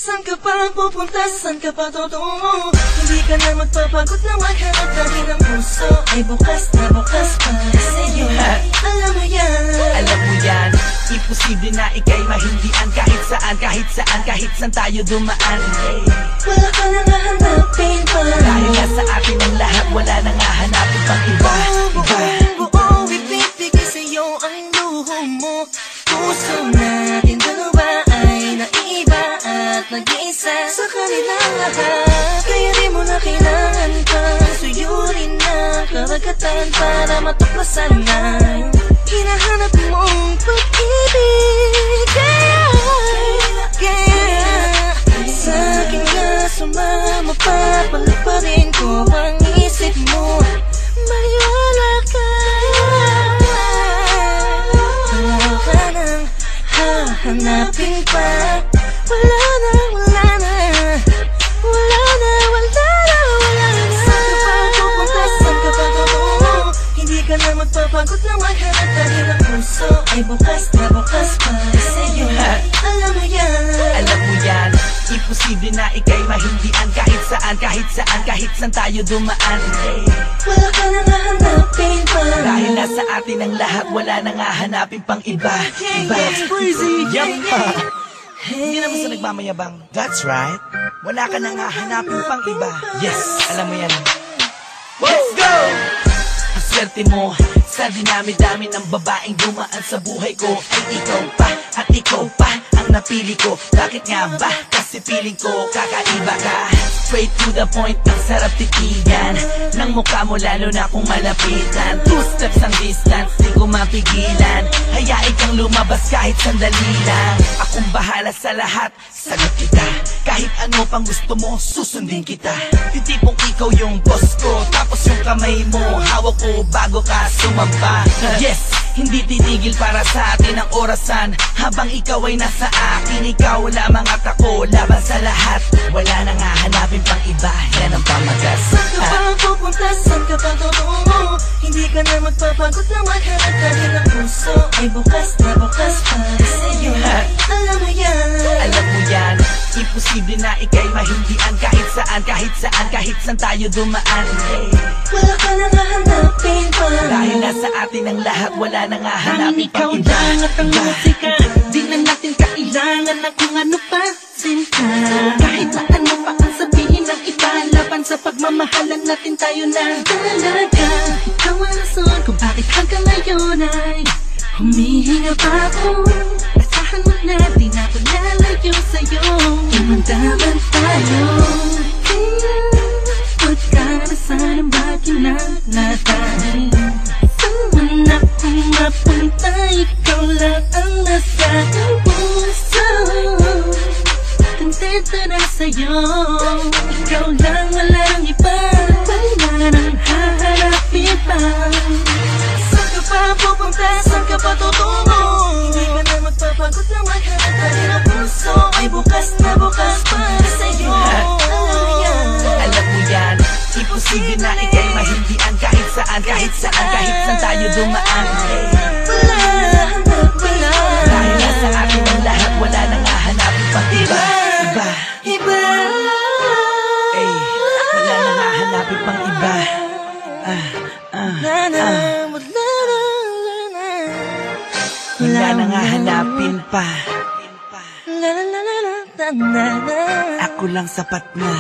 Saan ka pa pupunta? Saan ka pa tutungo? Hindi ka na magpapagod na maghanap dahil ang puso ay bukas na bukas para sa'yo. Alam mo yan, alam mo yan. Imposible na ika'y mahindian kahit saan, kahit saan tayo dumaan. Wala ka nang hahanapin pa, dahil nasa atin ang lahat, wala nang hahanapin pang iba. Buong ibibigay sa'yo ang luho mo. Puso natin dalawa ay naiba at nag-iisa sa kanilang lahat. Kaya di mo na kailangan pa suyurin ang karagatan para matuklasan na hinahanap mong pag-ibig. Kaya sa akin ka sumama pa, palaparin ko ang isip mo. Maniwala ka, wala ka nang hahanapin pa. Wala na, wala na, wala na, wala na, wala na. Saan ka pa pupunta? Saan ka pa tutungo? Hindi ka na magpapagod na maghanap dahil ang puso ay bukas na bukas para sa'yo. Alam mo yan, alam mo yan. Imposible na ika'y mahindian kahit saan tayo dumaan. wala ka nang hahanapin pa, dahil nasa atin ang lahat, wala nang hahanapin pang iba. It's crazy, Hindi naman sa nagmamayabang. That's right. Wala ka nang hahanapin pang iba. Yes, alam mo yan. Let's go! Ang swerte mo sa dinami-dami ng babaeng dumaan sa buhay ko ay ikaw pa at ikaw pa ang napili ko. Bakit nga ba? Kasi feeling ko kakaiba ka. Straight to the point, ang sarap titigan ng mukha mo lalo na kung malapitan. 2 steps ang distance, di ko mapigilan. Hayain kang lumabas kahit sandali lang. Akong bahala sa lahat, sagot kita. Kahit ano pang gusto mo, susundin kita. Yung tipong ikaw yung boss ko, tapos yung kamay mo hawak ko bago ka sumampa. Yes, hindi titigil para sa atin ang orasan. Habang ikaw ay nasa akin, ikaw lamang at ako laban sa lahat. Wala nang hahanapin pang iba, yan ang pamagas. Saan ka pa pupunta? Saan ka pa tutungo? Hindi ka na magpapagod na maghanap dahil ang puso ay bukas na bukas para sa'yo. Alam mo yan, alam mo yan. Imposible na ika'y mahindian kahit saan tayo dumaan. wala ka nang hahanapin pa, dahil nasa atin ang lahat, wala nang hahanapin pang iba. lang at ang musika, di na natin kailangan na kung ano pa sinta. Kahit na ano pa ang sabihin ng iba, laban sa pagmamahalan natin tayo na talaga. Ikaw ang rason kung bakit hanggang ngayon ay humihinga pa ako. Asahan mo na di na ako lalayo sa'yo, umandaman tayo. Kaya huwag ka na sanang bagyo na natin. Saan man akong mapunta, ikaw lang ang nasa puso. Kontento na sa'yo, ikaw lang, walang iba. Wala nang hahanapin pa. Saan ka pa pupunta? Saan ka pa tutungo? Hindi ka na magpapagod na maghanap dahil ang puso ay bukas na bukas para sa'yo. Alam mo yan, Alam mo yan. Imposible na ika'y mahindian kahit saan tayo dumaan. wala hanap, wala. Dahil nasa atin ang lahat, wala nang hahanapin pang iba. Iba, Ay, wala nang hahanapin pang iba. wala na, wala na, wala na. Wala nang hahanapin pa. La la la la la la la la. Ako lang sapat na.